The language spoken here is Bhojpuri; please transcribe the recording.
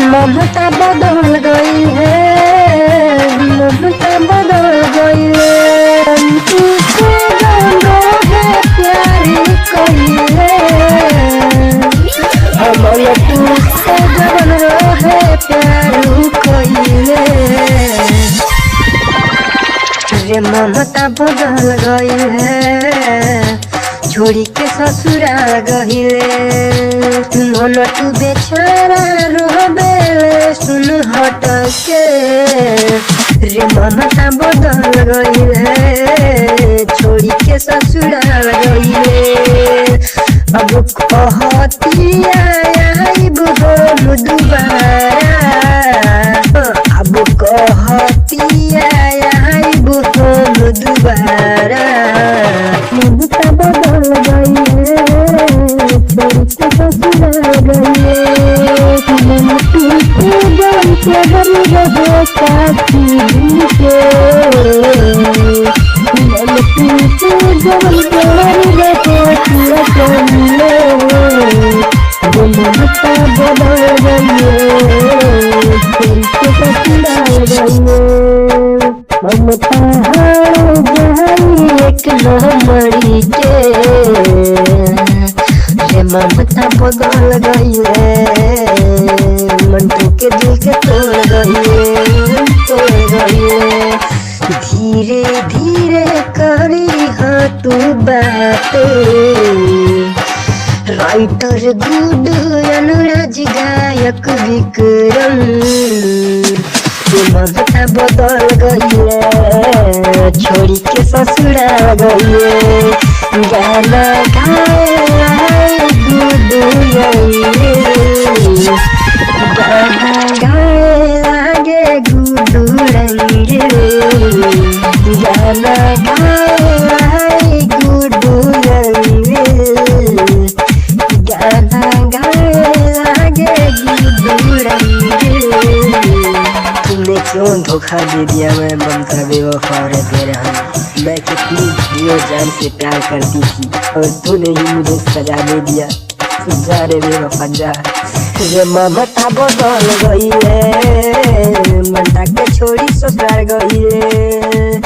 ममता बदल गई है, ममता बदल गई है। तुझसे है प्यारी कहिए, अमल तुझसे जवन रहे प्यारू कहिए। रे ममता बदल गई है, छोड़ी के ससुराल गहिले। मन तू बेचारा रोबेले सुन हट के। रे ममता बदल गहिले, छोड़ी के ससुराल गहिले। अब कहती आइब हम दुबारा, अब कहती आइब हम दुबारा। ममता बदल गई है, छोड़ के ससुराल गई है। मन टूटे गम के हम रहे साथी के, मन टूटे गम के हम रहे साथी के। ममता बदल गई है, छोड़ के ससुराल गई है। ममता एक नमरी के, रे ममता बदल गई है। मंटू के दिल के तोड़ गई है, तोड़ गई है। धीरे धीरे करी हाँ तू बातें, राइटर गुड अनुराज गायक विक्रम। ममता बदल गई है, छोड़ी के ससुराल गई है। गाना गाए गुडू रंगे, गाना गाए लागे गुडू रंगे। गाना गाए गुडू रंगे, गाना गाए लागे गुडू रंगे। तुमने क्यों धोखा दे दिया, मैं ममता बेवफा रहते रहा। मैं कितनी जियो जान से प्यार करती थी और तूने ही मुझे सजा दे दिया। जा रे बेवफा जा। रे ममता बदल गई है, ममता के छोड़ी ससुराल गई है।